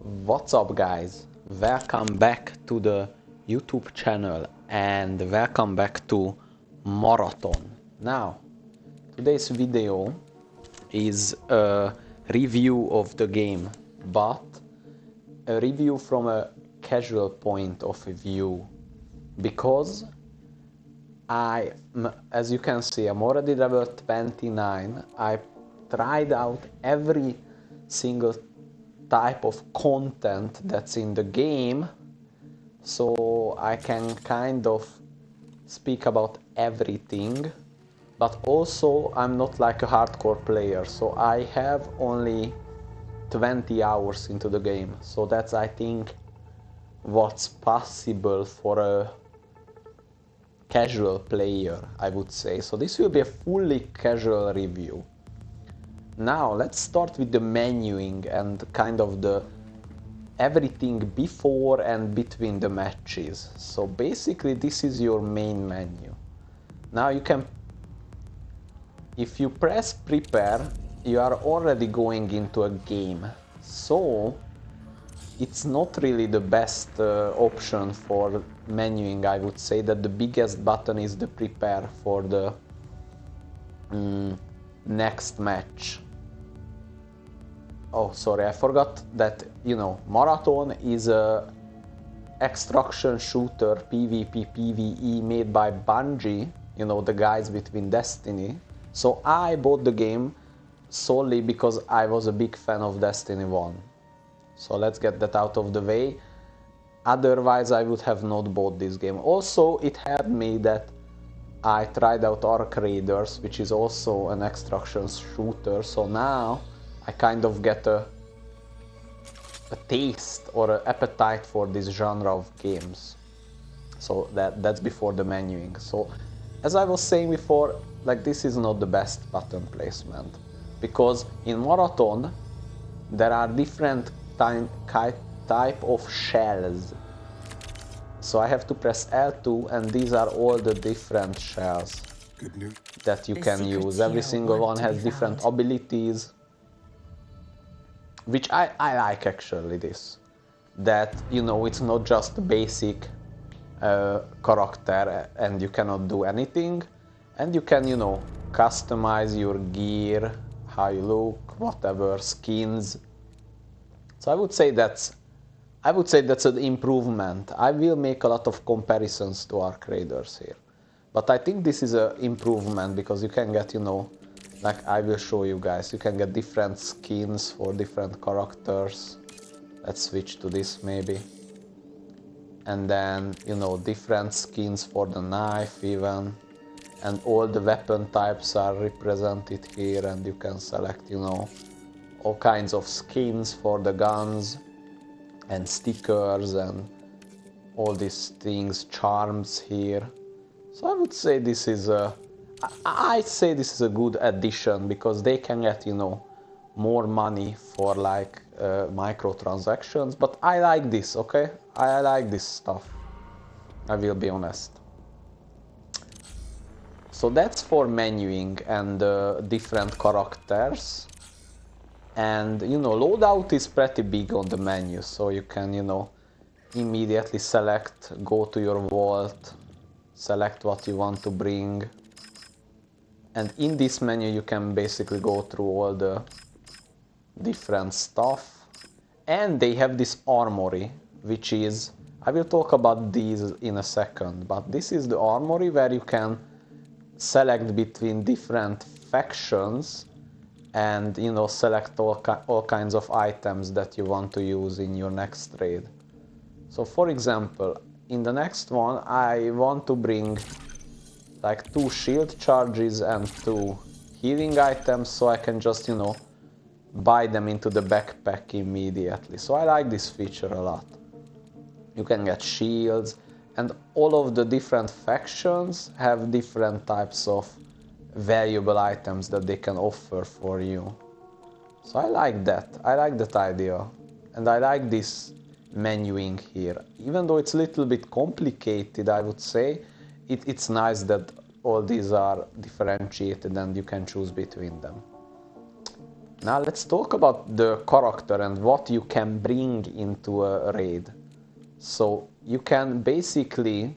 What's up, guys? Welcome back to the YouTube channel and welcome back to Marathon. Now, today's video is a review of the game, but a review from a casual point of view, because as you can see, I'm already level 29. I tried out every single type of content that's in the game, so I can kind of speak about everything, but also I'm not like a hardcore player, so I have only 20 hours into the game, so that's, I think, what's possible for a casual player, I would say. So this will be a fully casual review. Now let's start with the menuing and kind of the everything before and between the matches. So basically this is your main menu. Now you can, if you press prepare, you are already going into a game. So it's not really the best option for menuing. I would say that the biggest button is the prepare for the next match. Oh, sorry, I forgot that, Marathon is a extraction shooter, PvP, PvE, made by Bungie, the guys between Destiny. So I bought the game solely because I was a big fan of Destiny 1. So let's get that out of the way. Otherwise, I would have not bought this game. Also, it helped me that I tried out Arc Raiders, which is also an extraction shooter. So now I kind of get a taste or an appetite for this genre of games. So that's before the menuing. So as I was saying before, like, this is not the best button placement, because in Marathon there are different type of shells. So I have to press L2 and these are all the different shells that you can use. Every single one has different abilities, which I like actually this. That, it's not just the basic character and you cannot do anything. And you can, customize your gear, how you look, whatever, skins. So I would say that's an improvement. I will make a lot of comparisons to Arc Raiders here, but I think this is an improvement because you can get, like I will show you guys, you can get different skins for different characters. Let's switch to this maybe. And then, different skins for the knife even. And all the weapon types are represented here, and you can select, all kinds of skins for the guns and stickers and all these things, charms here. So I would say this is a good addition, because they can get, more money for like microtransactions. But I like this, okay? I like this stuff, I will be honest. So that's for menuing and different characters. And, loadout is pretty big on the menu, so you can, immediately select, go to your vault, select what you want to bring. And in this menu you can basically go through all the different stuff. And they have this Armory, which is, I will talk about these in a second, but this is the Armory where you can select between different factions and, select all kinds of items that you want to use in your next raid. So for example, in the next one I want to bring like 2 shield charges and 2 healing items, so I can just, buy them into the backpack immediately. So I like this feature a lot. You can get shields, and all of the different factions have different types of valuable items that they can offer for you. So I like that idea, and I like this menuing here. Even though it's a little bit complicated, I would say, it's nice that all these are differentiated and you can choose between them. Now let's talk about the character and what you can bring into a raid. So you can basically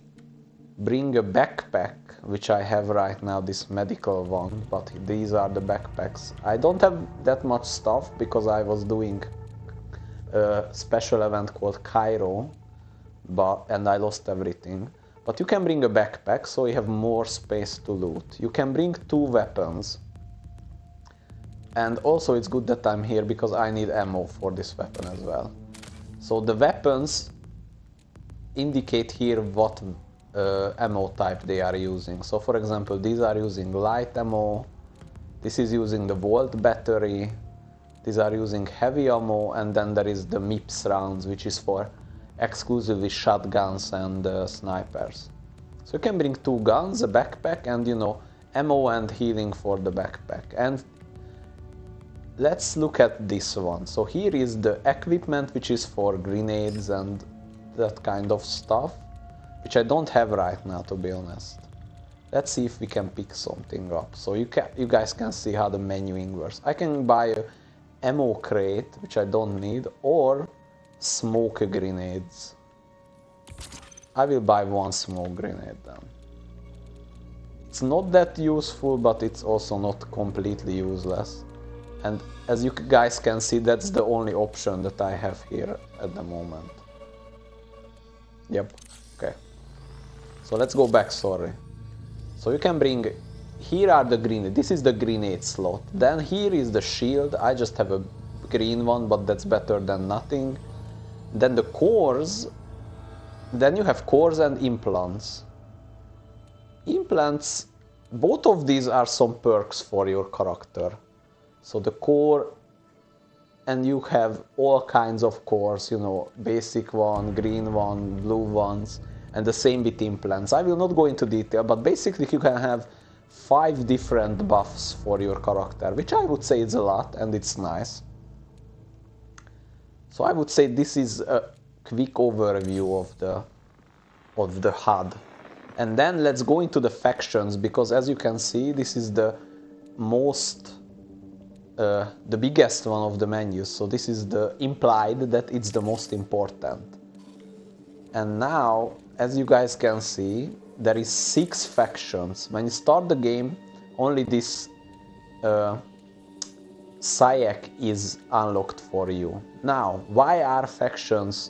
bring a backpack, which I have right now, this medical one, but these are the backpacks. I don't have that much stuff because I was doing a special event called Cryo, and I lost everything. But you can bring a backpack, so you have more space to loot. You can bring 2 weapons. And also it's good that I'm here because I need ammo for this weapon as well. So the weapons indicate here what ammo type they are using. So for example, these are using light ammo, this is using the volt battery, these are using heavy ammo, and then there is the MIPS rounds, which is for exclusively shotguns and snipers. So you can bring 2 guns, a backpack, and you know, ammo and healing for the backpack. And let's look at this one. So here is the equipment, which is for grenades and that kind of stuff, which I don't have right now, to be honest. Let's see if we can pick something up. So you guys can see how the menuing works. I can buy a ammo crate, which I don't need, or smoke grenades. I will buy 1 smoke grenade then. It's not that useful, but it's also not completely useless. And as you guys can see, that's the only option that I have here at the moment. Yep, okay. So let's go back, sorry. So you can bring, here are the grenades, this is the grenade slot. Then here is the shield, I just have a green one, but that's better than nothing. Then the cores, then you have cores and implants. Implants, both of these are some perks for your character. So the core, and you have all kinds of cores, you know, basic one, green one, blue ones, and the same with implants. I will not go into detail, but basically you can have 5 different buffs for your character, which I would say is a lot, and it's nice. So I would say this is a quick overview of the HUD. And then let's go into the factions, because as you can see, this is the most the biggest one of the menus, so this is the implied that it's the most important. And now, as you guys can see, there is 6 factions. When you start the game, only this SAYEK is unlocked for you. Now, why are factions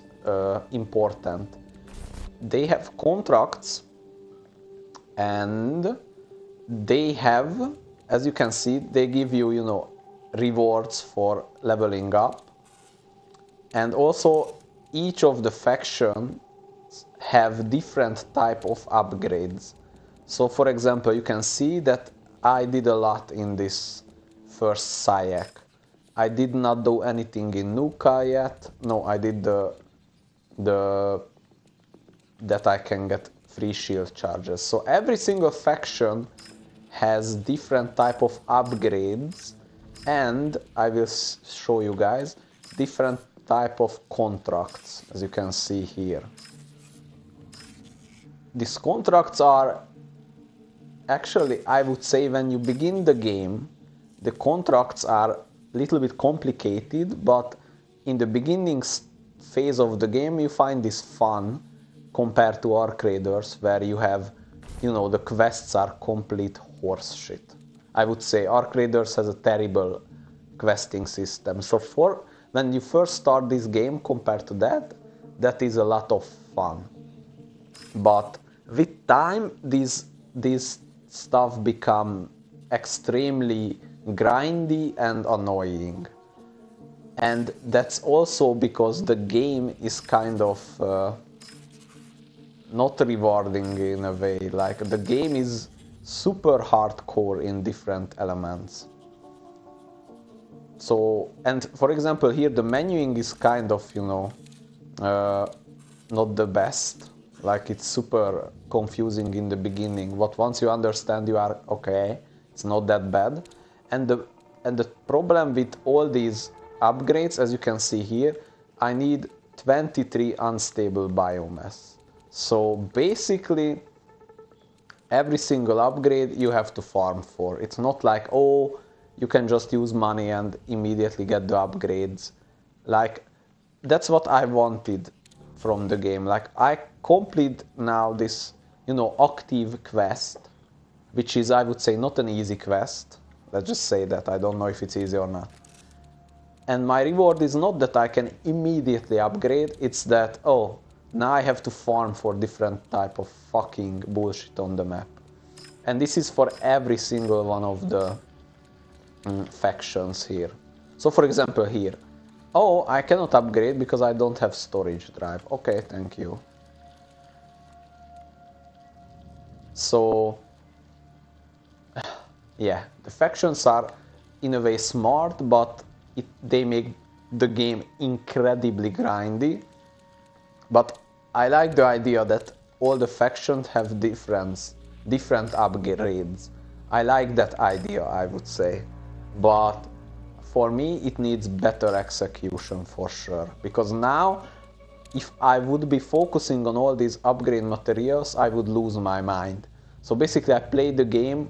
important? They have contracts, and they have, as you can see, they give you, you know, rewards for leveling up. And also each of the factions have different type of upgrades. So for example, you can see that I did a lot in this first SAYEK. I did not do anything in Nuka yet. No, I did the that I can get free shield charges. So every single faction has different type of upgrades, and I will show you guys different type of contracts, as you can see here. These contracts are actually, I would say, when you begin the game, the contracts are a little bit complicated, but in the beginning phase of the game you find this fun compared to Arc Raiders, where you have, you know, the quests are complete horse shit. I would say Arc Raiders has a terrible questing system. So for when you first start this game compared to that, that is a lot of fun. But with time, these stuff become extremely grindy and annoying. And that's also because the game is kind of not rewarding in a way. Like, the game is super hardcore in different elements. So, and for example here the menuing is kind of, you know, not the best. Like, it's super confusing in the beginning, but once you understand, you are okay, it's not that bad. And the problem with all these upgrades, as you can see here, I need 23 unstable biomass. So basically every single upgrade you have to farm for. It's not like, oh, you can just use money and immediately get the upgrades. Like, that's what I wanted from the game. Like, I complete now this, you know, active quest, which is, I would say, not an easy quest. Let's just say that. I don't know if it's easy or not. And my reward is not that I can immediately upgrade, it's that, oh, now I have to farm for different type of fucking bullshit on the map. And this is for every single one of the factions here. So for example here, oh, I cannot upgrade because I don't have storage drive. Okay, thank you. So, yeah, the factions are in a way smart, but they make the game incredibly grindy. But I like the idea that all the factions have different upgrades. I like that idea, I would say. But for me, it needs better execution for sure. Because now, if I would be focusing on all these upgrade materials, I would lose my mind. So basically, I play the game,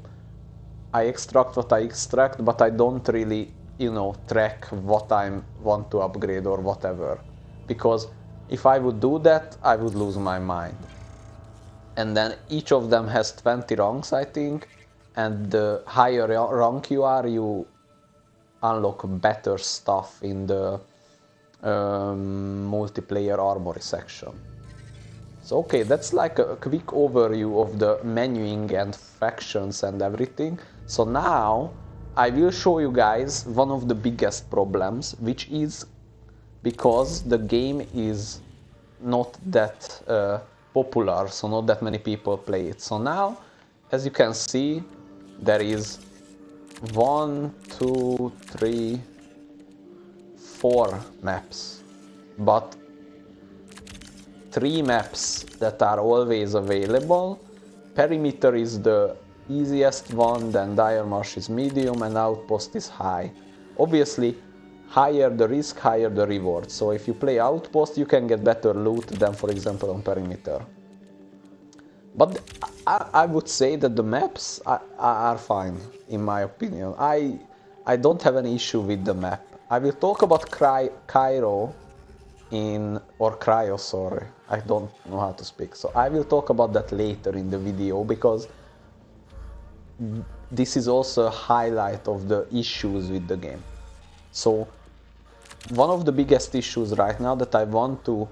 I extract what I extract, but I don't really, you know, track what I want to upgrade or whatever. Because if I would do that, I would lose my mind. And then each of them has 20 ranks, I think. And the higher rank you are, you unlock better stuff in the multiplayer Armory section. So okay, that's like a quick overview of the menuing and factions and everything. So now I will show you guys one of the biggest problems, which is because the game is not that popular, so not that many people play it. So now, as you can see, there is 1, 2, 3, 4 maps, but 3 maps that are always available. Perimeter is the easiest one, then Dire Marsh is medium, and Outpost is high. Obviously, higher the risk, higher the reward. So if you play Outpost, you can get better loot than, for example, on Perimeter. But I would say that the maps are fine, in my opinion. I don't have an issue with the map. I will talk about Cryo sorry. I don't know how to speak. So I will talk about that later in the video, because this is also a highlight of the issues with the game. So one of the biggest issues right now that I want to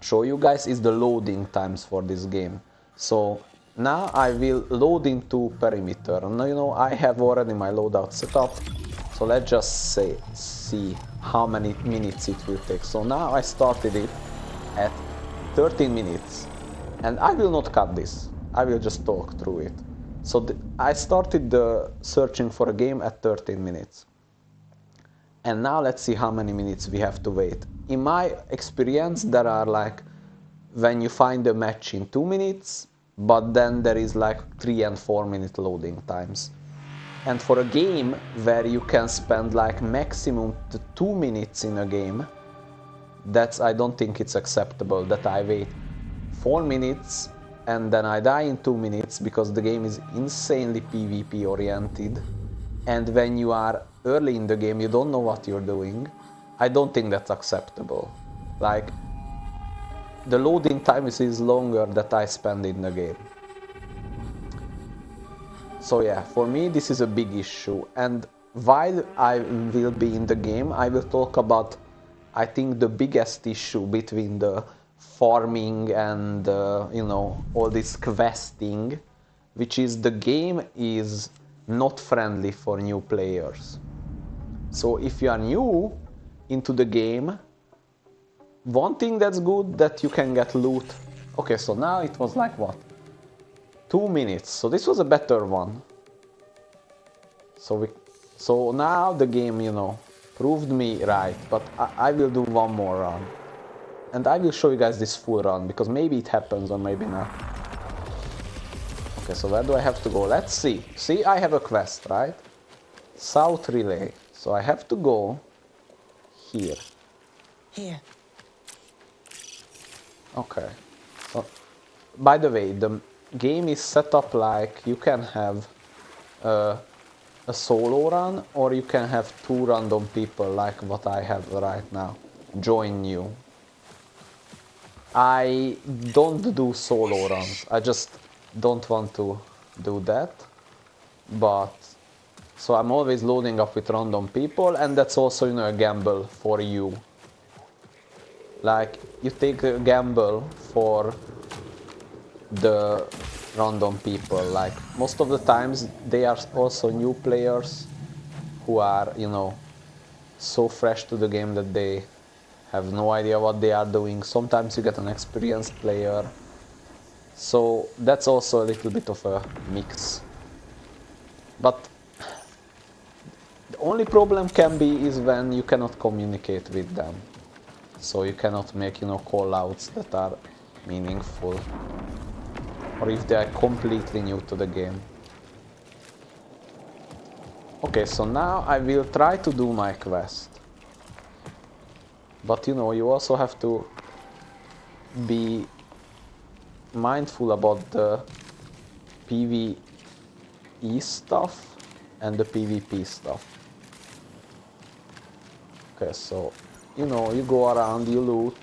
show you guys is the loading times for this game. So now I will load into Perimeter. Now, you know, I have already my loadout set up. So let's just see how many minutes it will take. So now I started it at 13 minutes. And I will not cut this. I will just talk through it. So I started the searching for a game at 13 minutes. And now let's see how many minutes we have to wait. In my experience, there are like, when you find a match in 2 minutes, but then there is like 3 and 4 minute loading times. And for a game where you can spend like maximum 2 minutes in a game, I don't think it's acceptable that I wait 4 minutes and then I die in 2 minutes, because the game is insanely PvP oriented. And when you are early in the game, you don't know what you're doing. I don't think that's acceptable. Like, the loading time is longer that I spend in the game. So yeah, for me this is a big issue. And while I will be in the game, I will talk about, I think, the biggest issue between the farming and you know, all this questing, which is the game is not friendly for new players. So if you are new into the game, one thing that's good, that you can get loot. Okay, so now it was like what? 2 minutes. So this was a better one. So now the game, you know, proved me right. But I will do one more run. And I will show you guys this full run, because maybe it happens or maybe not. Okay, so where do I have to go? Let's see. See, I have a quest, right? South Relay. So I have to go here. Here. Okay. So, by the way, the game is set up like you can have a solo run, or you can have 2 random people like what I have right now join you. I don't do solo runs, I just don't want to do that, but so I'm always loading up with random people, and that's also, you know, a gamble for you. Like, you take a gamble for the random people, like most of the times they are also new players who are, you know, so fresh to the game that they have no idea what they are doing. Sometimes you get an experienced player, so that's also a little bit of a mix. But the only problem can be is when you cannot communicate with them, so you cannot make, you know, call outs that are meaningful, or if they are completely new to the game. Okay, so now I will try to do my quest. But you know, you also have to be mindful about the PvE stuff and the PvP stuff. Okay, so, you know, you go around, you loot.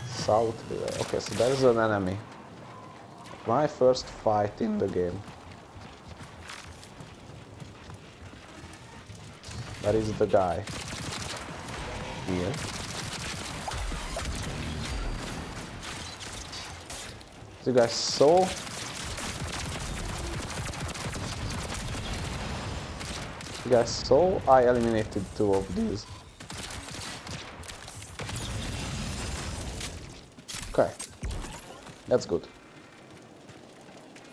South River. Okay, so there is an enemy. My first fight in the game. Where is the guy? Here. You guys saw? You guys saw? I eliminated 2 of these. Okay. That's good.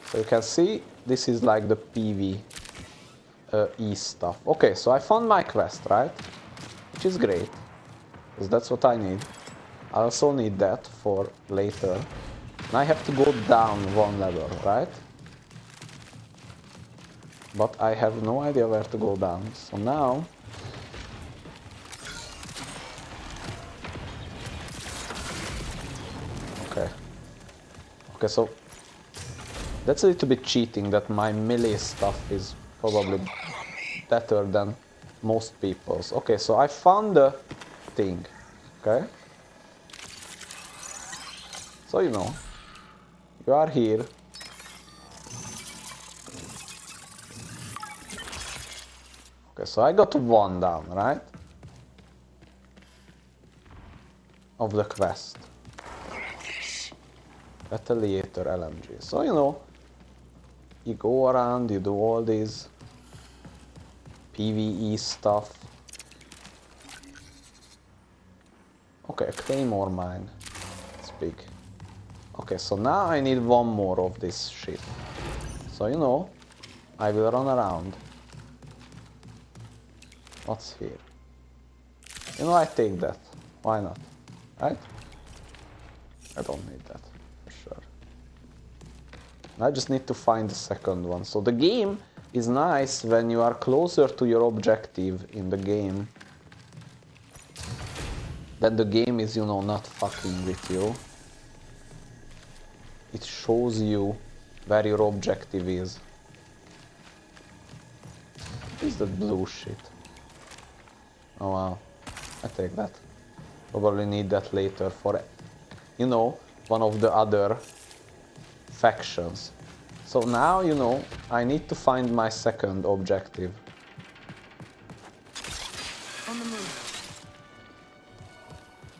So you can see, this is like the PvE stuff. Okay, so I found my quest, right? Which is great, because that's what I need. I also need that for later. And I have to go down 1 level, right? But I have no idea where to go down. So now... Okay. Okay, so... That's a little bit cheating that my melee stuff is probably better than most people's. Okay, so I found the thing. Okay? So, you know, you are here. Okay, so I got 1 down, right? Of the quest. Retaliator LMG. So, you know, you go around, you do all these PvE stuff. Okay, a claymore mine. It's big. Okay, so now I need 1 more of this shit. So, you know, I will run around. What's here? You know, I take that. Why not? Right? I don't need that, for sure. I just need to find the second one. So the game is nice when you are closer to your objective in the game. Then the game is, you know, not fucking with you. It shows you where your objective is. What is that blue shit? Oh wow, I take that. Probably need that later for, you know, one of the other factions. So now, you know, I need to find my second objective. On the move.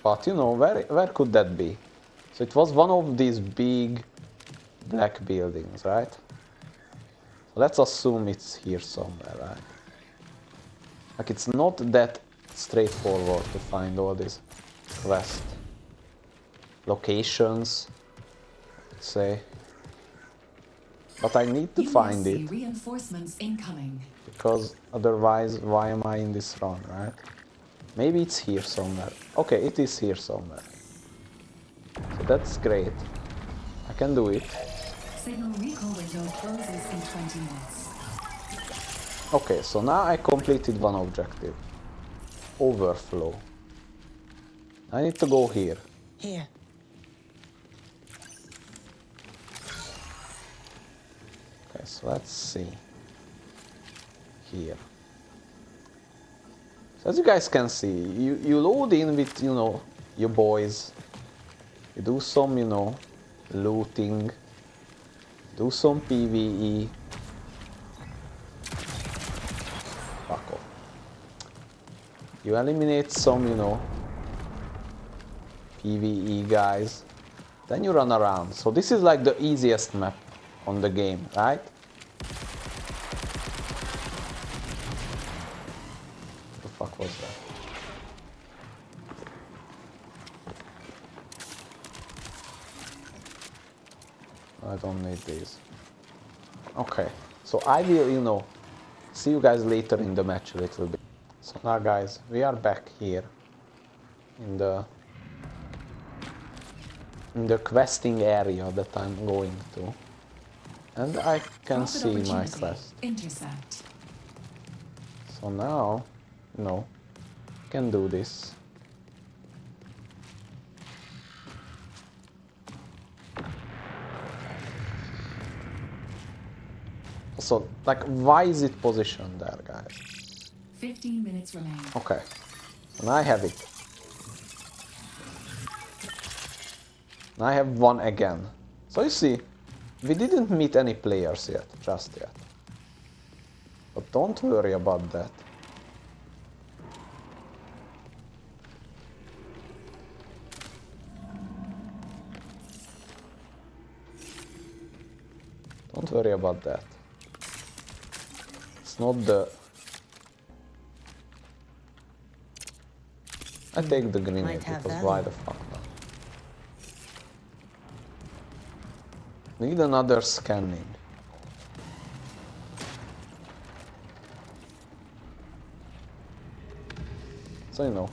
But, you know, where could that be? So it was one of these big black buildings, right? So let's assume it's here somewhere, right? Like, it's not that straightforward to find all these quest locations, let's say. But I need to find it. Reinforcements incoming. Because otherwise, why am I in this run, right? Maybe it's here somewhere. Okay, it is here somewhere. So that's great. I can do it. Signal recall window closes in 20 minutes. Okay, so now I completed one objective. Overflow. I need to go here. Here. Okay, so let's see. here. So as you guys can see, you load in with, you know, your boys. You do some, you know, looting. Do some PvE. Fuck off. You eliminate some, you know, PvE guys. Then you run around. So this is like the easiest map on the game, right? What the fuck was that? I don't need these. Okay, so I will, you know, see you guys later in the match a little bit. So now guys, we are back here in the questing area that I'm going to. And I can see my quest. Intercept. So now, you know, I can do this. So, like, why is it positioned there, guys? 15 minutes remain. Okay, and I have it. And I have one again. So you see, we didn't meet any players yet, just yet. But don't worry about that. Don't worry about that. It's not the... I take the grenade because why the fuck not? Need another scanning. So you know,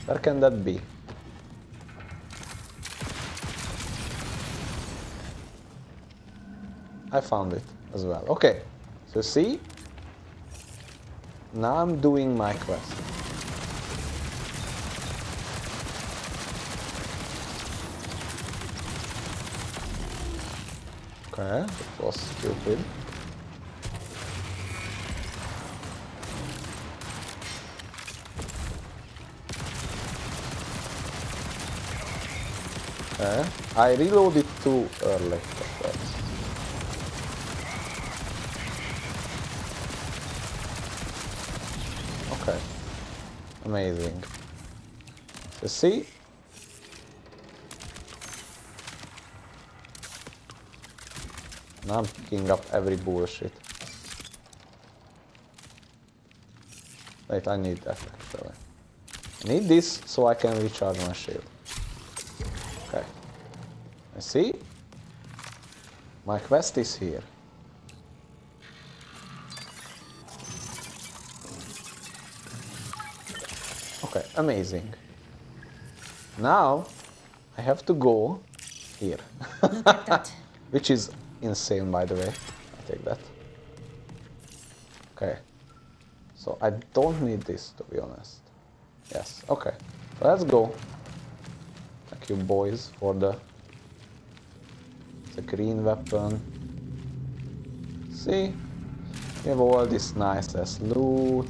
where can that be? I found it as well. Okay, so see, now I'm doing my quest. Okay, it was stupid. Okay, I reloaded too early. Okay, amazing. So see, now I'm picking up every bullshit. Wait, I need that actually. I need this so I can recharge my shield. Okay. I see. My quest is here. Okay, amazing. Now I have to go here. Look at that. Which is insane, by the way. I take that. Okay. So I don't need this, to be honest. Yes, okay. So let's go. Thank you, boys, for the green weapon. See? We have all this nice ass loot.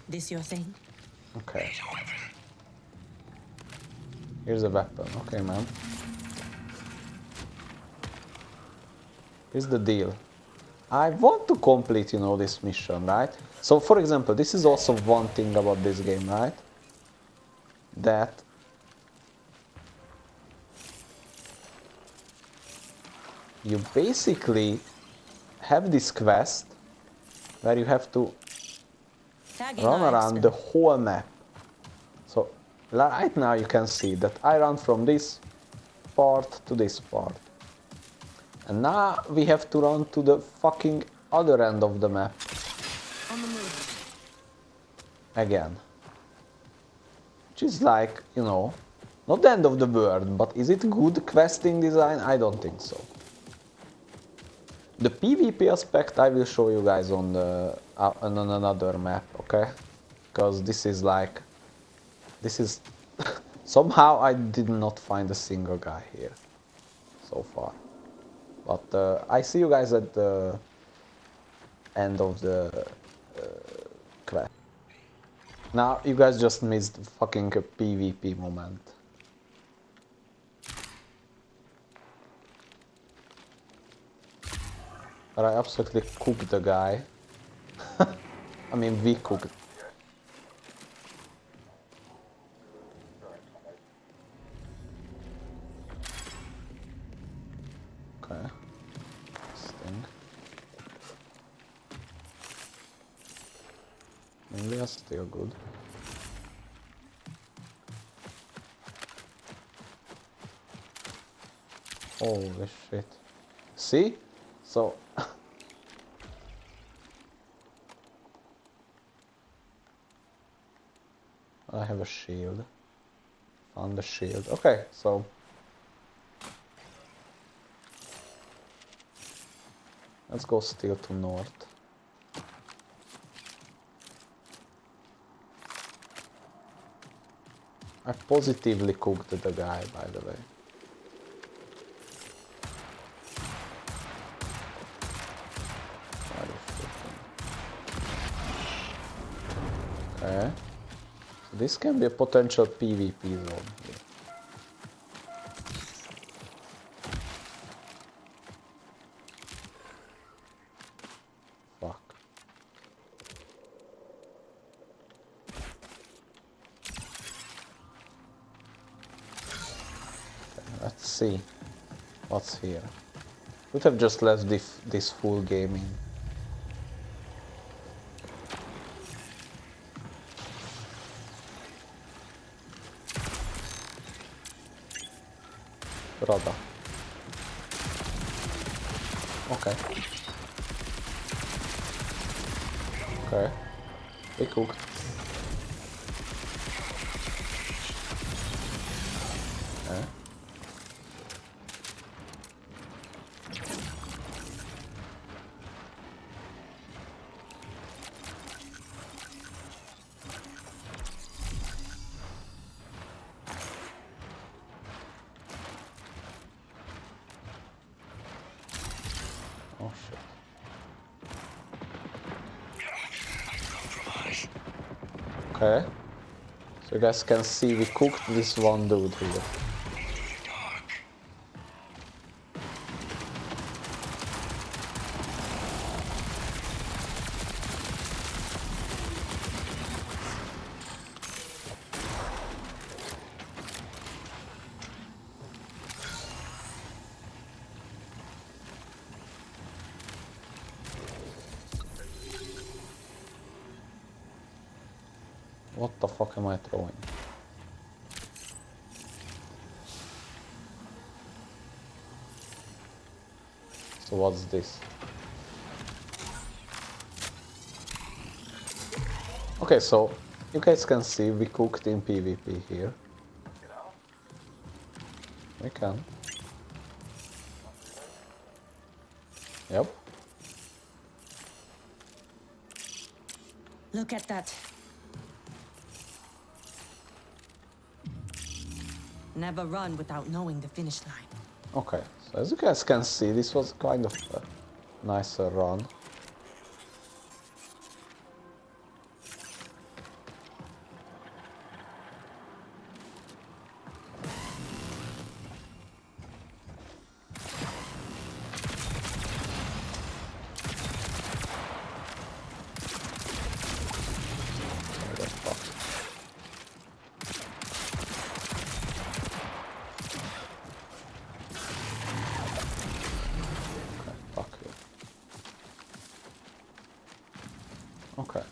This your thing? Okay. Here's a weapon. Okay, man. Here's the deal. I want to complete, you know, this mission, right? So, for example, this is also one thing about this game, right? That you basically have this quest where you have to run around the whole map. So right now you can see that I run from this part to this part. And now we have to run to the fucking other end of the map. On the move. Again. Which is like, you know, not the end of the world, but is it good questing design? I don't think so. The PvP aspect I will show you guys on the on another map, okay? because this is like, this is somehow I did not find a single guy here so far. But I see you guys at the end of the quest. Now you guys just missed the fucking PvP moment. But I absolutely cooked the guy. I mean, we cooked. Okay. This thing. Maybe that's still good. Holy shit. See? So... I have a shield. Found the shield. Okay, so... let's go still to north. I positively cooked the guy, by the way. Okay. So this can be a potential PvP zone here. Fuck. Okay, let's see what's here. Would have just left this full game in. Brother. Okay. Okay. They cooked. Okay. Oh shit. Okay. So you guys can see we cooked this one dude here. What the fuck am I throwing? So what's this? Okay, so you guys can see we cooked in PvP here. We can. Yep. Look at that. Never run without knowing the finish line. Okay, so as you guys can see, this was kind of a nicer run. Okay,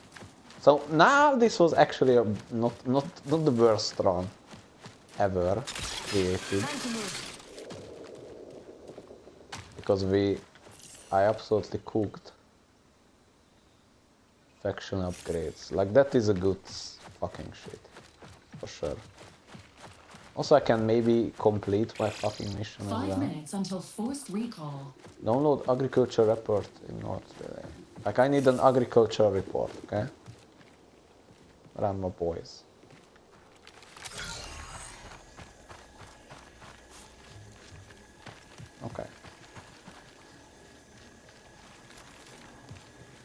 so now this was actually a not the worst run ever created, because I absolutely cooked faction upgrades. Like, that is a good fucking shit for sure. Also, I can maybe complete my fucking mission as 5 well. minutes until forced recall. Download agriculture report in North Australia. Like, I need an agriculture report, okay? Where are my boys? Okay.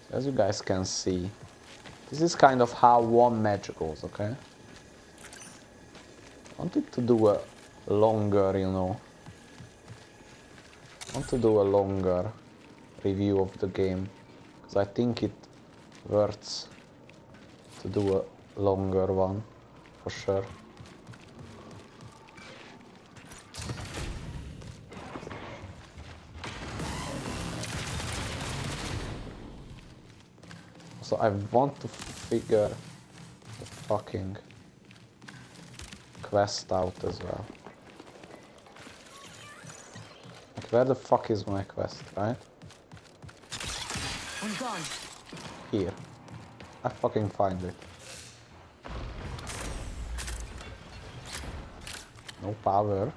So as you guys can see, this is kind of how one match goes, okay? I wanted to do a longer, you know. I want to do a longer review of the game, because I think it worth to do a longer one, for sure. So I want to figure the fucking quest out as well. Like, where the fuck is my quest, right? I'm gone. Here. I fucking find it. No power.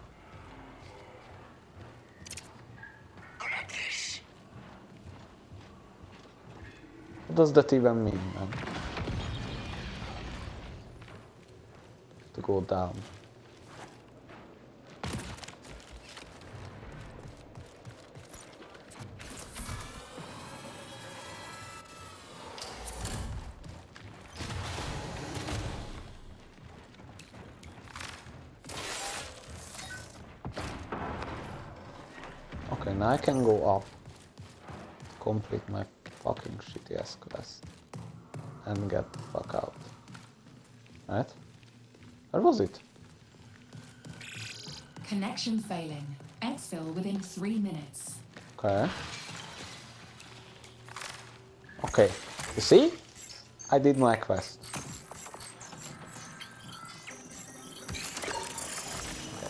What does that even mean, man? To go down. Okay, now I can go up to complete my fucking shitty ass quest and get the fuck out. Right? Where was it? Connection failing. Exfil within 3 minutes. Okay. Okay, you see? I did my quest.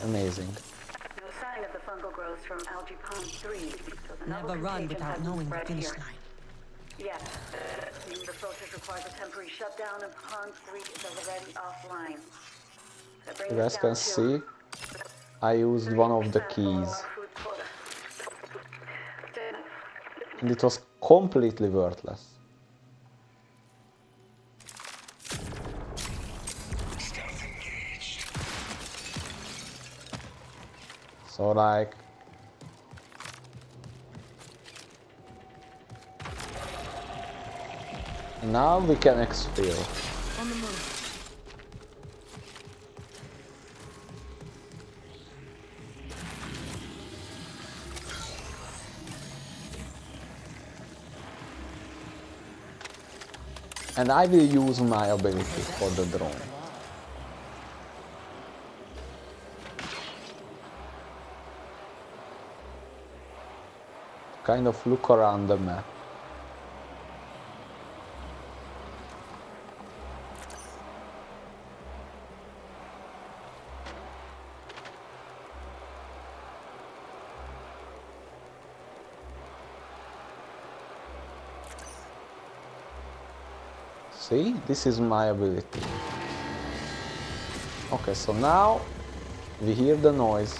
Amazing. No sign of the fungal growth from algae pond 3. So the Never novel run contagion without hasn't knowing the spread finish here. line. Yes. The process requires a temporary shutdown and pond 3 is already offline. That brings You us guys down can to see I used one of the 3% keys food quota. and it was completely worthless. So like now we can exfil. On the move. And I will use my ability for the drone. Kind of look around the map. See, this is my ability. Okay, so now we hear the noise.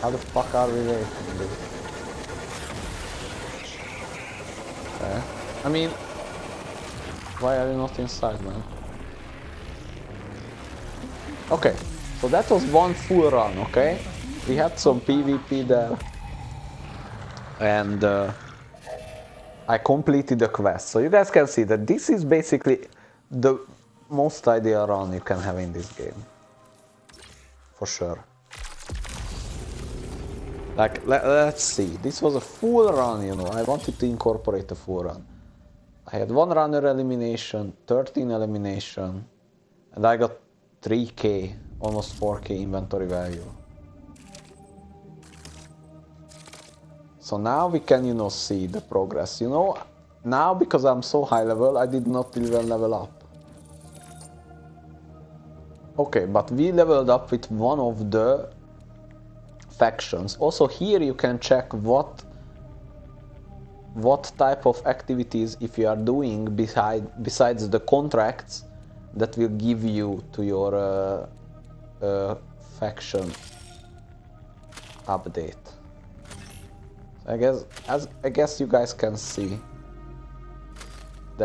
How the fuck are we waiting, dude? Okay. I mean, why are you not inside, man? Okay, so that was one full run, okay? We had some PvP there. And I completed the quest. So you guys can see that this is basically the most ideal run you can have in this game. For sure. Like, let's see. This was a full run, you know. I wanted to incorporate a full run. I had 1 runner elimination, 13 elimination, and I got 3k, almost 4k inventory value. So now we can, you know, see the progress. You know, now because I'm so high level, I did not even level up. Okay, but we leveled up with one of the factions. Also here you can check what type of activities if you are doing besides the contracts that will give you to your faction update. I guess you guys can see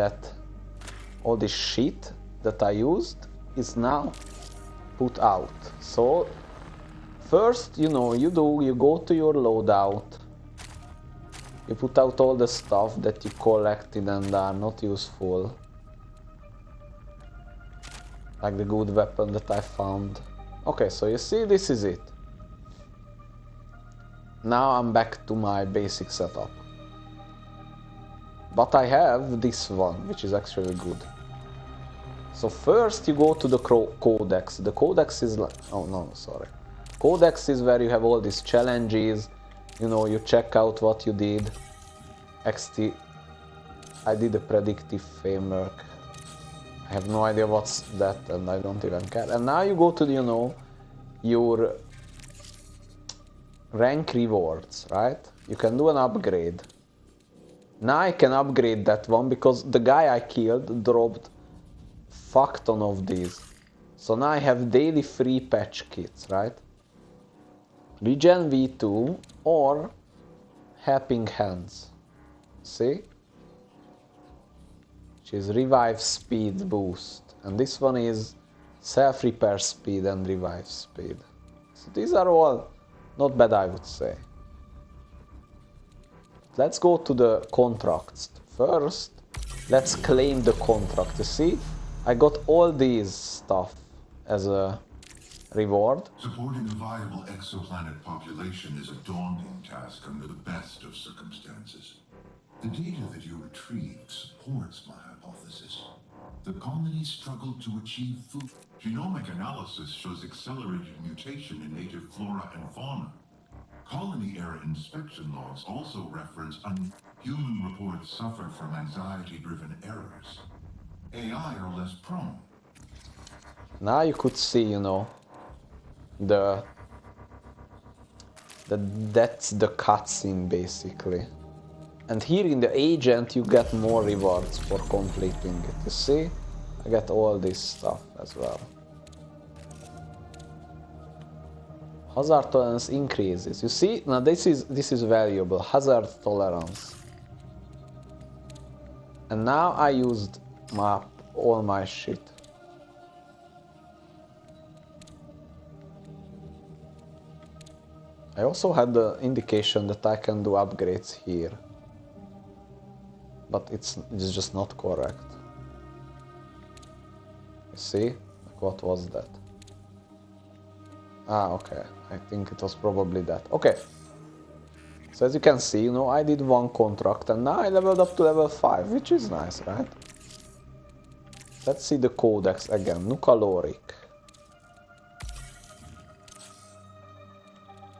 that all this shit that I used is now put out. So first, you know, you go to your loadout, you put out all the stuff that you collected and are not useful, like the good weapon that I found. Okay, so you see, this is it. Now I'm back to my basic setup. But I have this one, which is actually good. So first you go to the codex. The codex is like, oh no, sorry. Codex is where you have all these challenges. You know, you check out what you did. XT, I did a predictive framework. I have no idea what's that, and I don't even care. And now you go to, you know, your rank rewards, right? You can do an upgrade. Now I can upgrade that one because the guy I killed dropped fuck ton of these. So now I have daily free patch kits, right? Regen V2 or Helping Hands. See? Which is revive speed boost. And this one is self-repair speed and revive speed. So these are all not bad, I would say. Let's go to the contracts. First, let's claim the contract. You see, I got all these stuff as a reward. Supporting a viable exoplanet population is a daunting task under the best of circumstances. The data that you retrieved supports my hypothesis. The colony struggled to achieve food. Genomic analysis shows accelerated mutation in native flora and fauna. Colony-era inspection logs also reference human reports suffered from anxiety-driven errors. AI are less prone. Now you could see, you know, that's the cutscene basically. And here in the agent you get more rewards for completing it. You see, I get all this stuff as well. Hazard tolerance increases. You see, now this is valuable. Hazard tolerance. And now I used all my shit. I also had the indication that I can do upgrades here. But it's just not correct. You see? Like, what was that? Ah, okay. I think it was probably that. Okay. So as you can see, you know, I did one contract and now I leveled up to level 5, which is nice, right? Let's see the codex again. Nucaloric.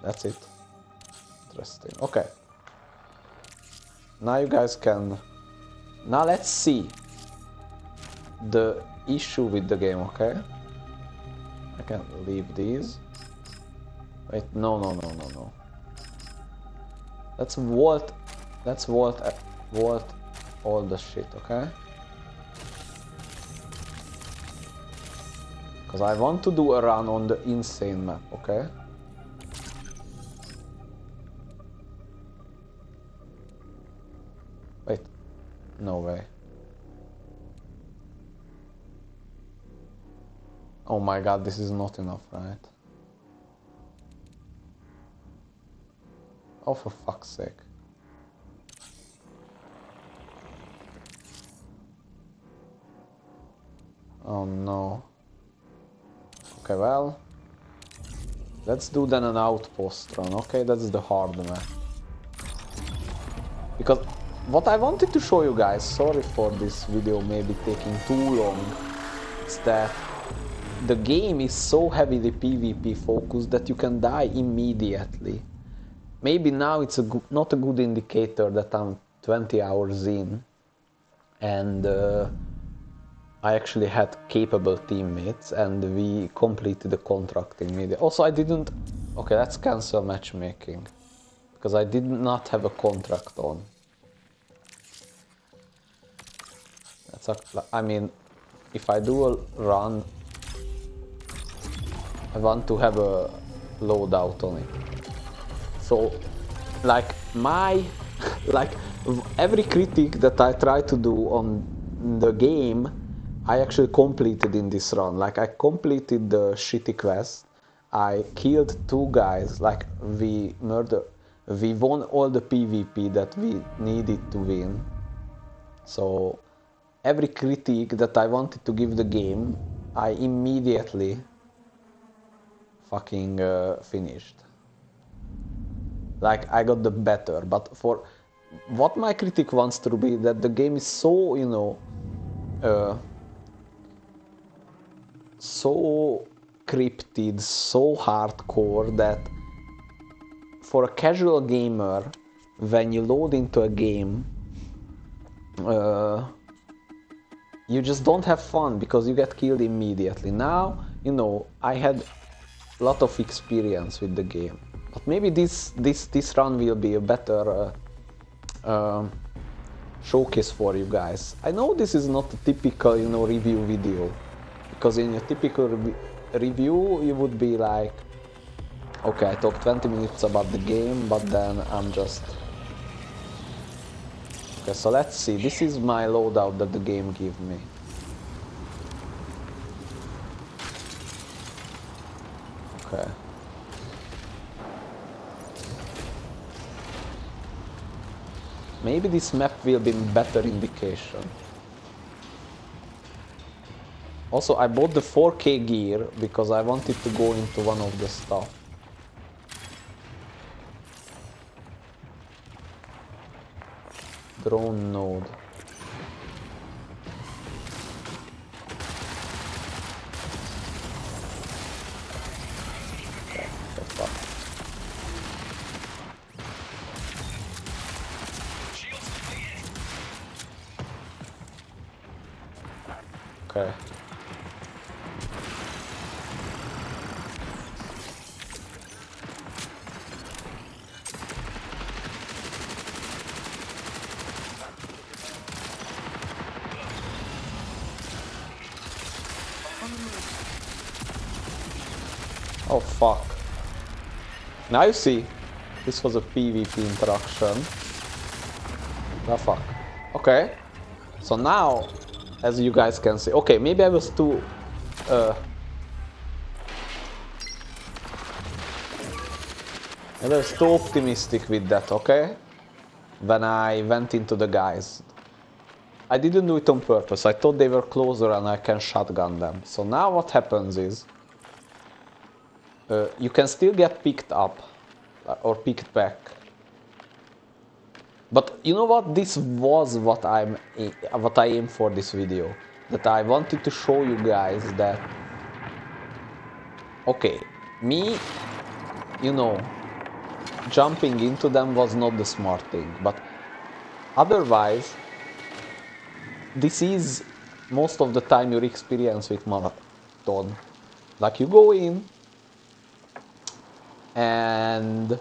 That's it. Interesting. Okay. Now you guys can... Now let's see the issue with the game, okay? I can leave these. Wait, no. Let's vault all the shit, okay? Because I want to do a run on the insane map, okay? Wait, no way. Oh my god, this is not enough, right? Oh, for fuck's sake. Oh no. Okay, well. Let's do then an outpost run, okay? That's the hard map. Because what I wanted to show you guys, sorry for this video maybe taking too long, is that the game is so heavily PvP focused that you can die immediately. Maybe now it's not a good indicator that I'm 20 hours in and I actually had capable teammates and we completed the contract immediately. Also, I didn't... Okay, let's cancel matchmaking because I did not have a contract on. That's I mean, if I do a run, I want to have a loadout on it. So, like every critique that I try to do on the game I actually completed in this run. Like, I completed the shitty quest. I killed 2 guys. Like, we won all the PvP that we needed to win. So every critique that I wanted to give the game, I immediately fucking finished. Like, I got the better, but for what my critic wants to be that the game is so, you know, so scripted, so hardcore that for a casual gamer, when you load into a game, you just don't have fun because you get killed immediately. Now, you know, I had a lot of experience with the game, but maybe this run will be a better showcase for you guys. I know this is not a typical, you know, review video, because in a typical review you would be like, okay, I talked 20 minutes about the game, but then I'm just... Okay, so let's see, this is my loadout that the game gave me. Okay. Maybe this map will be better indication. Also, I bought the 4K gear because I wanted to go into one of the stuff. Drone node. Okay, that's up. Okay. Oh fuck. Now you see, this was a PvP interaction. Oh fuck. Okay. So now, as you guys can see, okay, maybe I was too maybe I was too optimistic with that, okay? When I went into the guys. I didn't do it on purpose. I thought they were closer and I can shotgun them. So now what happens is you can still get picked up or picked back. But you know what? This was what I aimed for this video. That I wanted to show you guys that, okay, me, you know, jumping into them was not the smart thing. But otherwise, this is most of the time your experience with marathon. Like, you go in and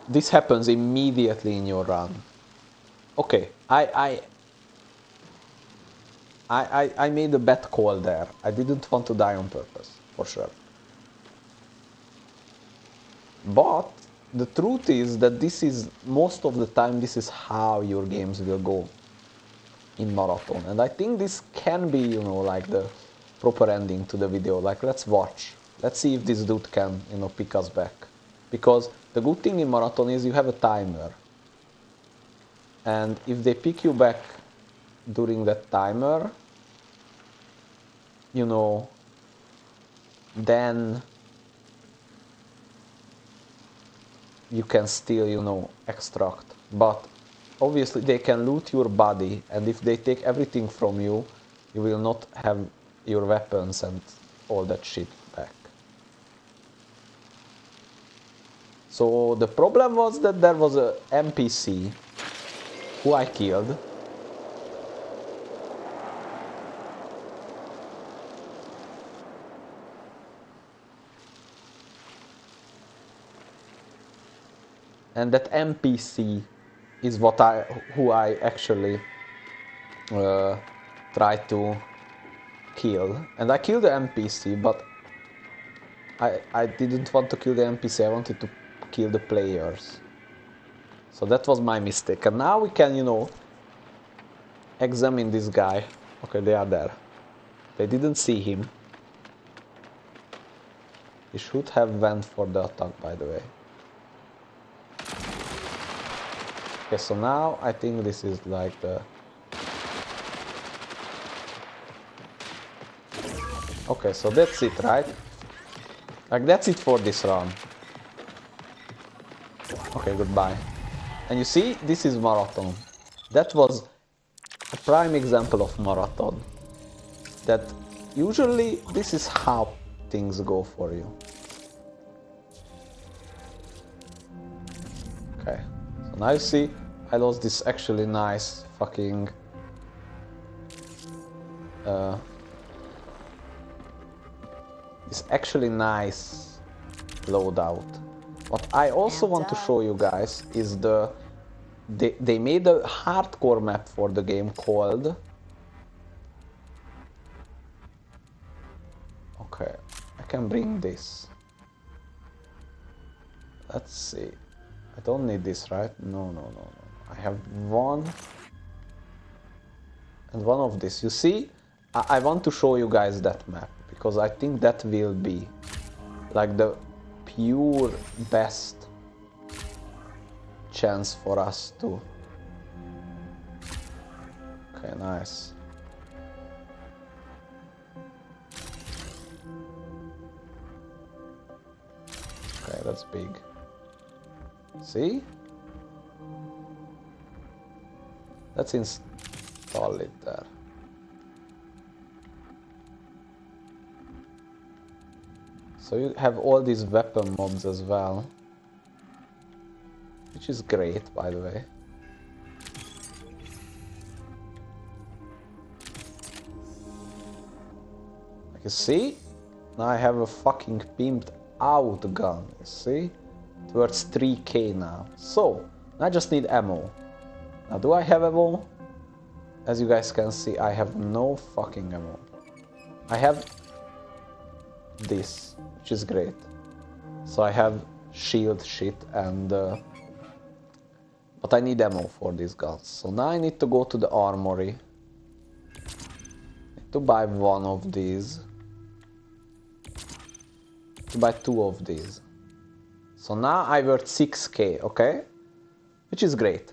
this happens immediately in your run. Okay, I made a bad call there. I didn't want to die on purpose, for sure. But the truth is that this is, most of the time, this is how your games will go in marathon. And I think this can be, you know, like the proper ending to the video. Like, let's watch. Let's see if this dude can, you know, pick us back. Because the good thing in marathon is you have a timer. And if they pick you back during that timer, you know, then you can still, you know, extract. But obviously they can loot your body, and if they take everything from you, you will not have your weapons and all that shit back. So the problem was that there was a NPC who I killed. And that NPC is who I actually tried to kill. And I killed the NPC, but I didn't want to kill the NPC, I wanted to kill the players. So that was my mistake. And now we can, you know, examine this guy. Okay, they are there. They didn't see him. He should have went for the attack, by the way. Okay, so now I think this is like the... Okay, so that's it, right? Like, that's it for this run. Okay, goodbye. And you see, this is marathon. That was a prime example of marathon. That usually this is how things go for you. Okay, so now you see, I lost this actually nice fucking... this actually nice loadout. What I also want to show you guys is they made a hardcore map for the game called... Okay, I can bring this. Let's see. I don't need this, right? No. I have one and one of this. You see, I want to show you guys that map because I think that will be like the pure best chance for us to... Okay, nice. Okay, that's big. See? Let's install it there. So you have all these weapon mobs as well, which is great, by the way. Like you see, now I have a fucking pimped out gun, you see? Towards 3k now. So, I just need ammo. Now, do I have ammo? As you guys can see, I have no fucking ammo. I have this, which is great. So I have shield shit and... but I need ammo for these guns. So now I need to go to the Armory. Need to buy one of these. To buy two of these. So now I worth 6k, okay? Which is great.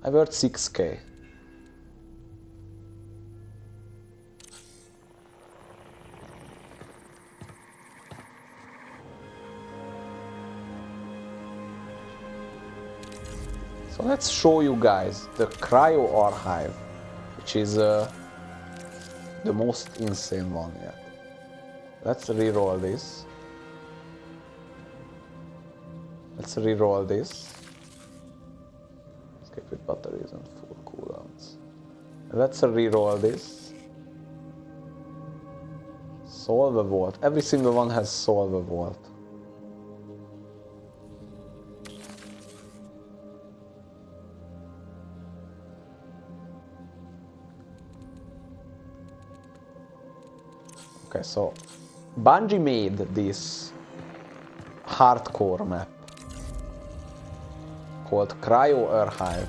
I worth 6k. So let's show you guys the Cryo Archive, which is the most insane one yet. Let's reroll this. Let's reroll this. Escape with batteries and full cooldowns. Let's reroll this. Solve a vault. Every single one has solve a vault. Okay, so Bungie made this hardcore map called Cryo Archive.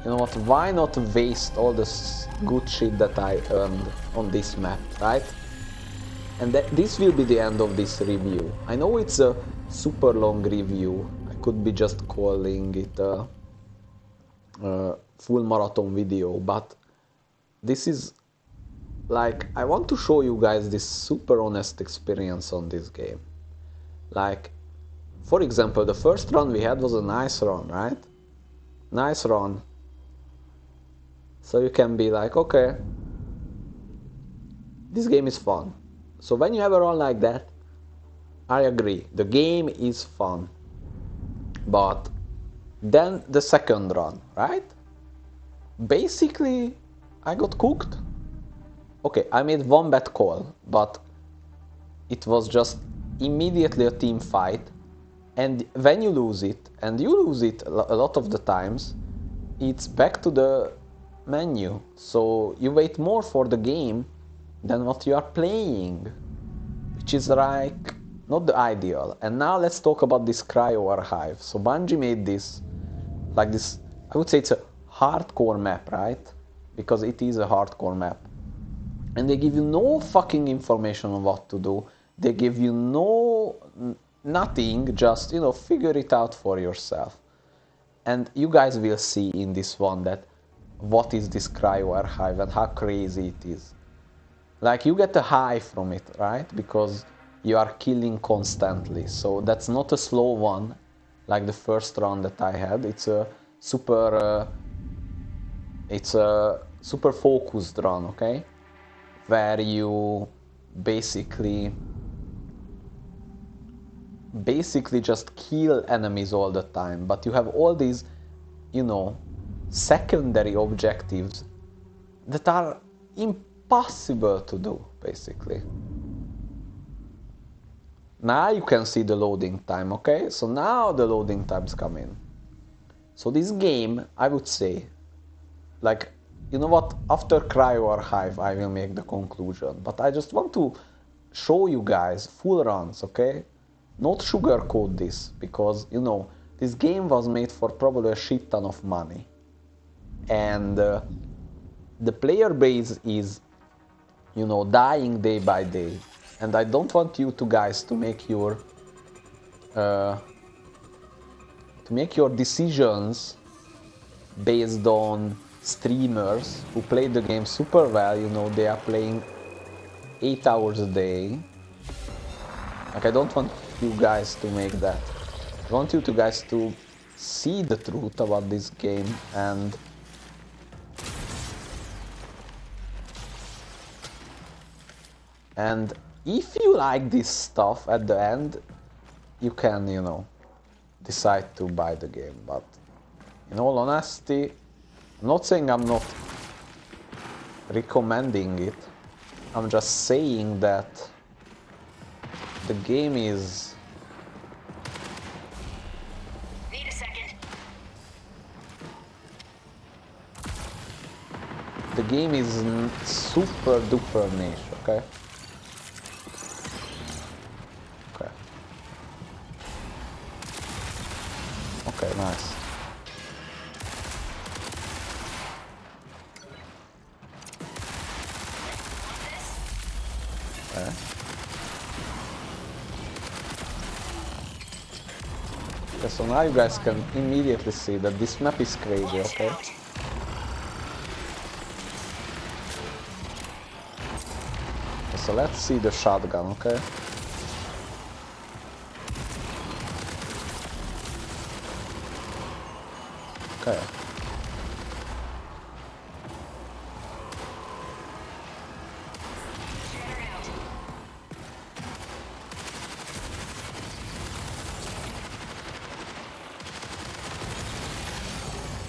You know what, why not waste all this good shit that I earned on this map, right? And this will be the end of this review. I know it's a super long review. I could be just calling it a full marathon video, but this is like, I want to show you guys this super honest experience on this game. Like, for example, the first run we had was a nice run, right? Nice run. So you can be like, okay, this game is fun. So when you have a run like that, I agree, the game is fun. But then the second run, right? Basically, I got cooked. Okay, I made one bad call, but it was just immediately a team fight. And when you lose it, and you lose it a lot of the times, it's back to the menu. So you wait more for the game than what you are playing, which is like not the ideal. And now let's talk about this Cryo Archive. So Bungie made this, like this, I would say it's a hardcore map, right? Because it is a hardcore map. And they give you no fucking information on what to do. They give you nothing, just, you know, figure it out for yourself. And you guys will see in this one that what is this cryo archive and how crazy it is. Like, you get a high from it, right? Because you are killing constantly. So that's not a slow one, like the first run that I had. It's a super focused run, okay? Where you basically just kill enemies all the time, but you have all these, you know, secondary objectives that are impossible to do, basically. Now you can see the loading time, okay? So now the loading times come in. So this game, I would say, like, you know what, after Cryo Archive I will make the conclusion, but I just want to show you guys full runs, okay? Not sugarcoat this, because, you know, this game was made for probably a shit ton of money. And the player base is, you know, dying day by day. And I don't want you guys to make your decisions based on streamers who play the game super well. You know, they are playing 8 hours a day. Like, I don't want you guys to make that. I want you guys to see the truth about this game, and if you like this stuff at the end, you can, you know, decide to buy the game. But in all honesty, I'm not saying I'm not recommending it. I'm just saying that the game is... Need a second. The game is super duper niche, okay? Okay, nice. Okay. Okay, so now you guys can immediately see that this map is crazy, okay? Okay, so let's see the shotgun, okay? Okay.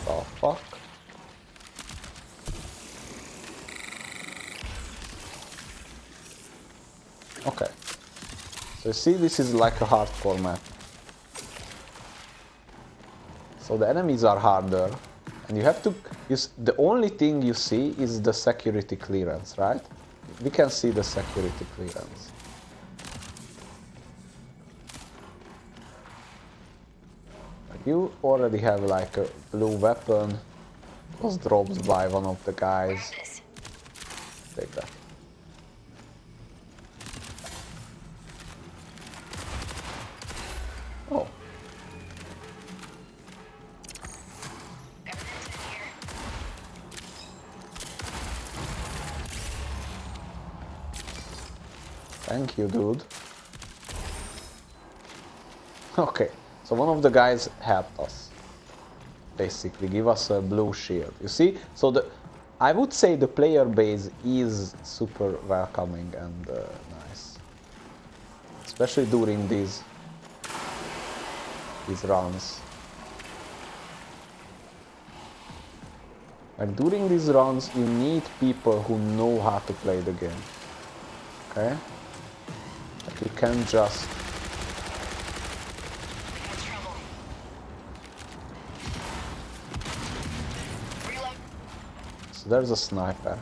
Oh, fuck. Okay. So you see, this is like a hardcore map. So the enemies are harder, and you have to use, the only thing you see is the security clearance, right? We can see the security clearance. You already have like a blue weapon, was dropped by one of the guys. Take that. Oh. Thank you, dude. Okay, so one of the guys helped us. Basically, give us a blue shield. You see? So I would say the player base is super welcoming and nice. Especially during these runs. Like, during these runs, you need people who know how to play the game. Okay? Like, you can't just... So there's a sniper.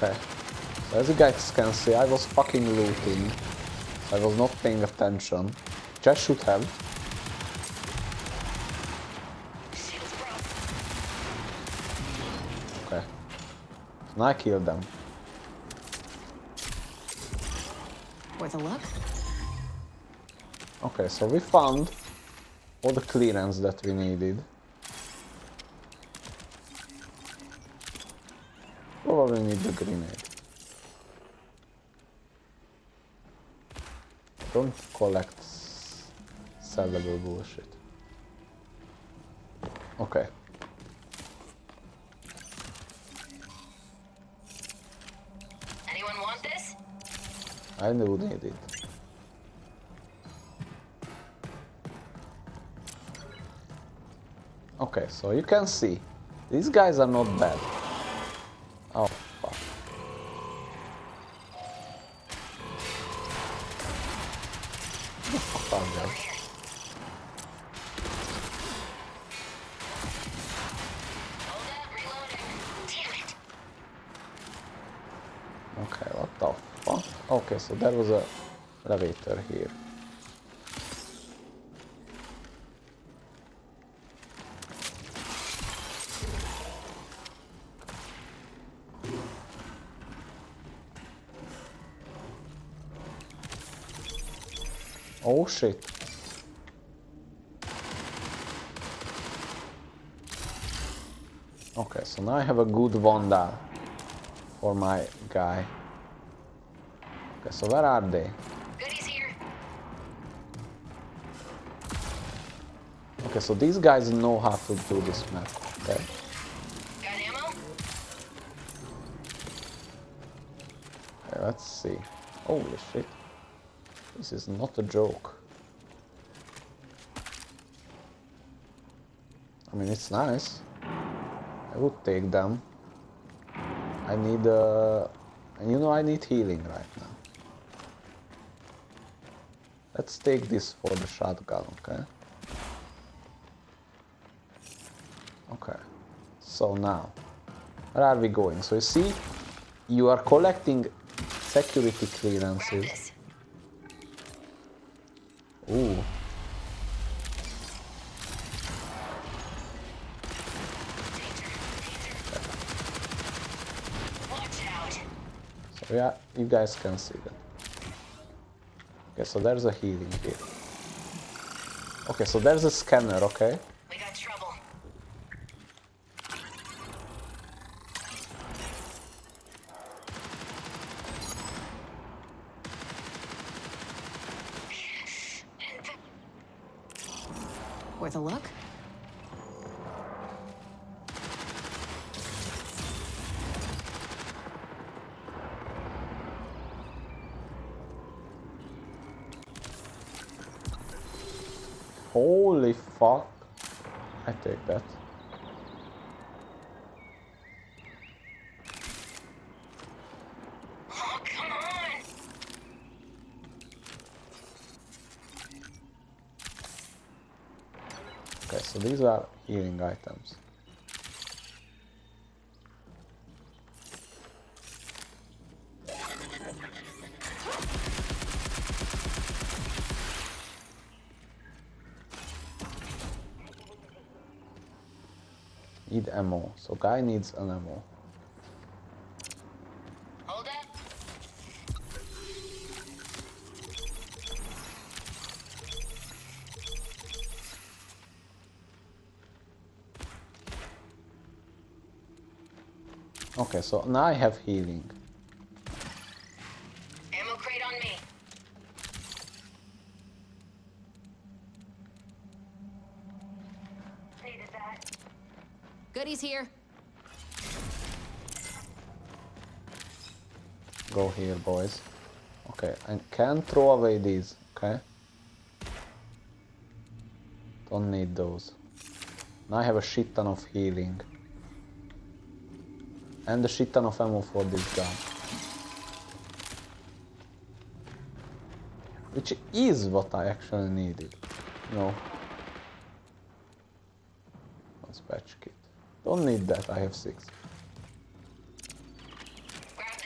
Okay. So as you guys can see, I was fucking looting. So I was not paying attention. Which I should have. Shields broke. Okay. So now I killed them. Worth a look? Okay, so we found all the clearance that we needed. Probably need the grenade. Don't collect sellable bullshit. Okay. Anyone want this? I do need it. Okay, so you can see, these guys are not bad. Oh, fuck. What the fuck are they? Hold up, reloading. Damn it. Okay, what the fuck? Okay, so there was a elevator here. Oh shit. Okay, so now I have a good Vandal for my guy. Okay, so where are they? Goodies here. Okay, so these guys know how to do this map, okay? Got ammo? Okay, let's see. Holy shit. This is not a joke. I mean, it's nice. I would take them. I need, you know, I need healing right now. Let's take this for the shotgun, okay? Okay. So now, where are we going? So you see, you are collecting security Grab clearances. this. Ooh. Watch out. So yeah, you guys can see that. Okay, so there's a healing here. Okay, so there's a scanner, okay? We got trouble. Worth a look? Holy fuck. I take that. Oh, come on. Okay, so these are healing items. Need ammo. So guy needs an ammo. Hold up. Okay, so now I have healing. Ammo crate on me. Needed that. Goodies here. Go here, boys. Okay, I can throw away these, okay? Don't need those. Now I have a shit ton of healing. And a shit ton of ammo for this gun. Which is what I actually needed. No. Let's patch kit. Don't need that, I have 6. Grab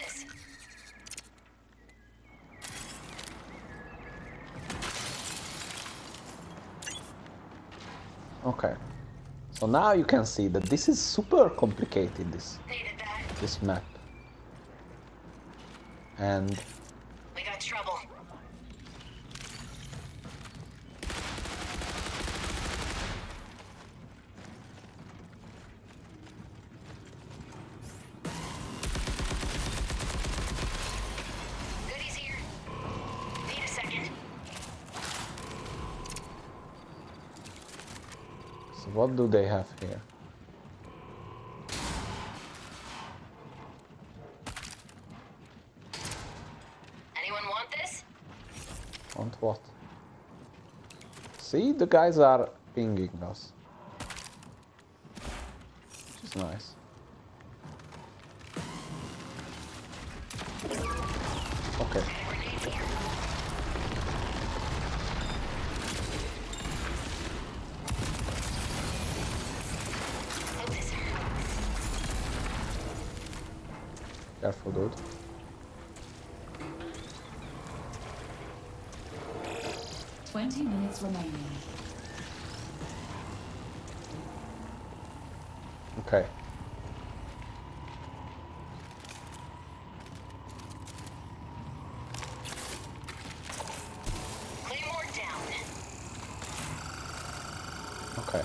Okay. So now you can see that this is super complicated, Needed that. this map. And We got trouble. Goodies here. Need a second. so what do they have here? Anyone want this? Want what? See, the guys are pinging us. Which is nice. Okay. Hope this hurts. Careful, dude. Minutes remaining. Okay. Claymore down. Okay.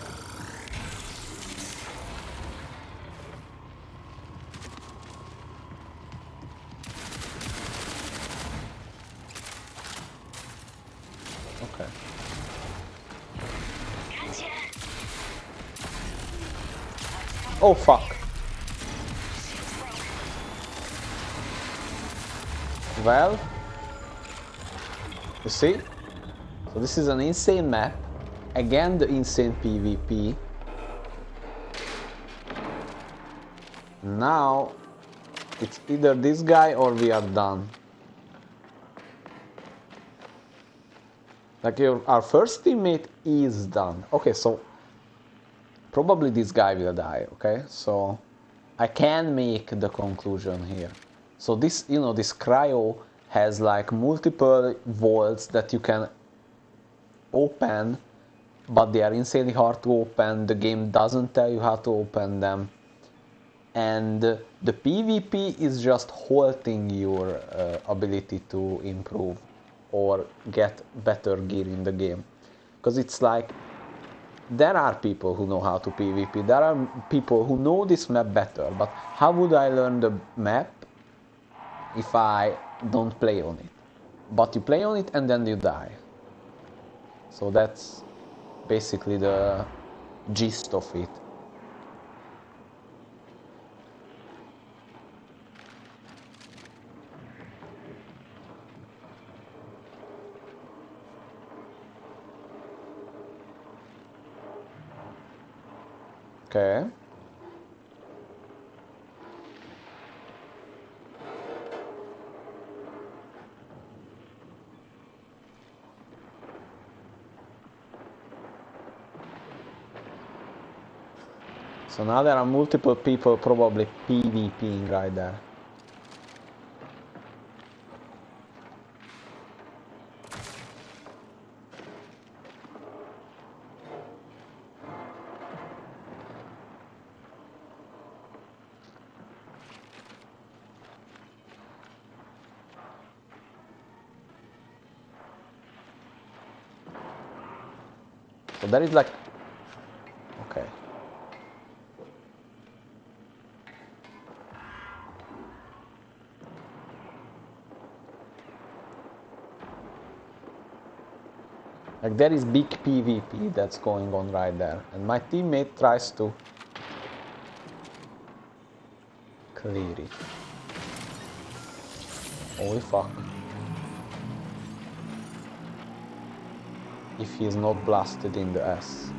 Okay. Gotcha. Oh fuck. Well, you see? So this is an insane map. Again, the insane PvP. Now, it's either this guy or we are done. Like our first teammate is done. Okay, so probably this guy will die, okay? So I can make the conclusion here. So this, you know, this cryo has like multiple vaults that you can open, but they are insanely hard to open. The game doesn't tell you how to open them. And the PvP is just halting your ability to improve or get better gear in the game. Because it's like, there are people who know how to PvP, there are people who know this map better, but how would I learn the map if I don't play on it? But you play on it and then you die. So that's basically the gist of it. Okay. So now there are multiple people probably PvPing right there. So there is like, okay. Like there is big PvP that's going on right there, and my teammate tries to clear it. Holy fuck. If he is not blasted in the ass.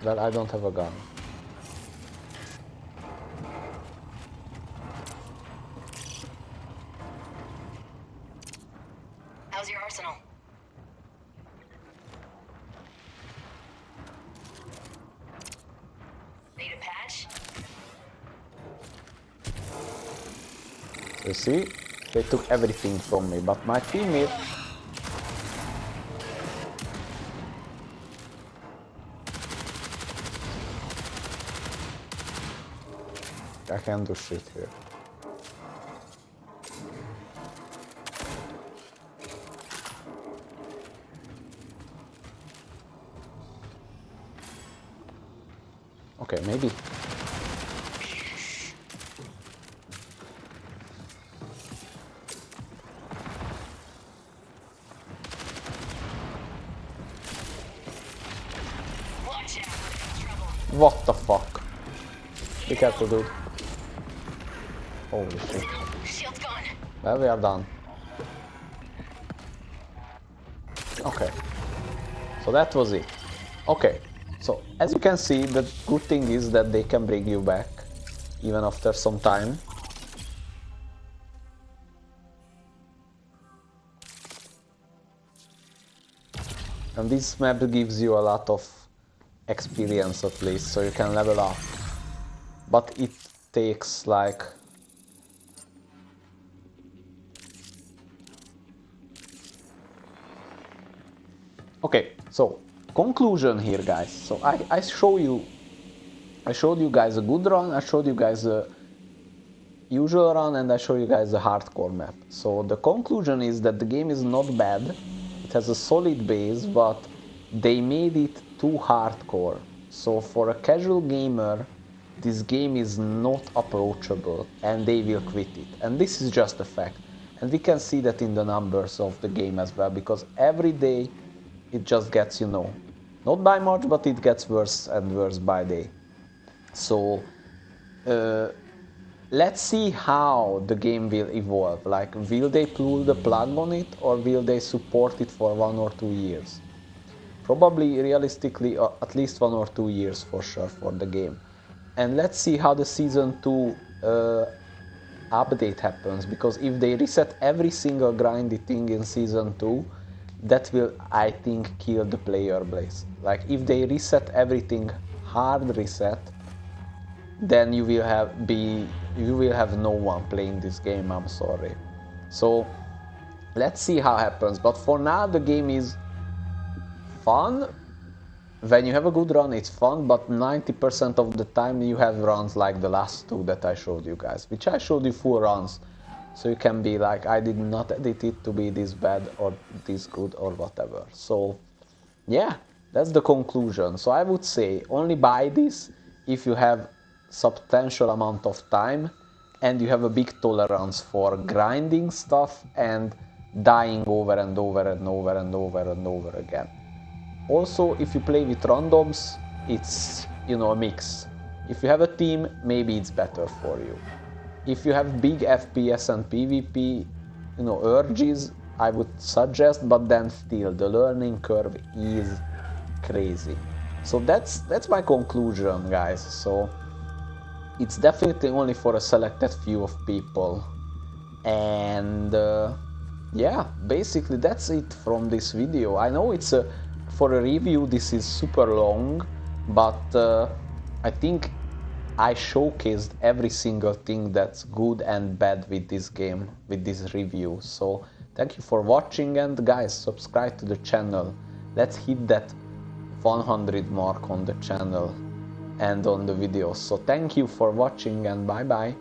Well, I don't have a gun. How's your arsenal? Need a patch? You see, They took everything from me, but my teammate... I can't do shit here. Okay, maybe. Watch out. Trouble. What the fuck? Be careful, dude. Holy shit. Shield's gone. Well, we are done. Okay. So that was it. Okay. So, as you can see, the good thing is that they can bring you back, even after some time. And this map gives you a lot of experience at least, so you can level up. But it takes like... Okay, so conclusion here, guys. So I showed you guys a good run, I showed you guys a usual run, and I showed you guys a hardcore map. So the conclusion is that the game is not bad. It has a solid base, but they made it too hardcore. So for a casual gamer, this game is not approachable and they will quit it. And this is just a fact. And we can see that in the numbers of the game as well, because every day it just gets, you know, not by much, but it gets worse and worse by day. So let's see how the game will evolve. Like, will they pull the plug on it, or will they support it for 1 or 2 years? Probably, realistically, at least 1 or 2 years for sure for the game. And let's see how the Season 2 update happens, because if they reset every single grindy thing in Season 2, that will, I think, kill the player base. Like, if they reset everything, hard reset, then you will have no one playing this game, I'm sorry. So let's see how it happens. But for now, the game is fun. When you have a good run, it's fun, but 90% of the time you have runs like the last 2 that I showed you guys, which I showed you 4 runs. So you can be like, I did not edit it to be this bad or this good or whatever. So yeah, that's the conclusion. So I would say only buy this if you have substantial amount of time and you have a big tolerance for grinding stuff and dying over and over and over and over and over again. Also, if you play with randoms, it's, you know, a mix. If you have a team, maybe it's better for you. If you have big FPS and PvP, you know, urges, I would suggest, but then still the learning curve is crazy. So that's my conclusion, guys. So it's definitely only for a selected few of people. And yeah, basically that's it from this video. I know it's for a review this is super long, but I think I showcased every single thing that's good and bad with this game, with this review. So thank you for watching, and guys, subscribe to the channel. Let's hit that 100 mark on the channel and on the videos. So thank you for watching, and bye bye.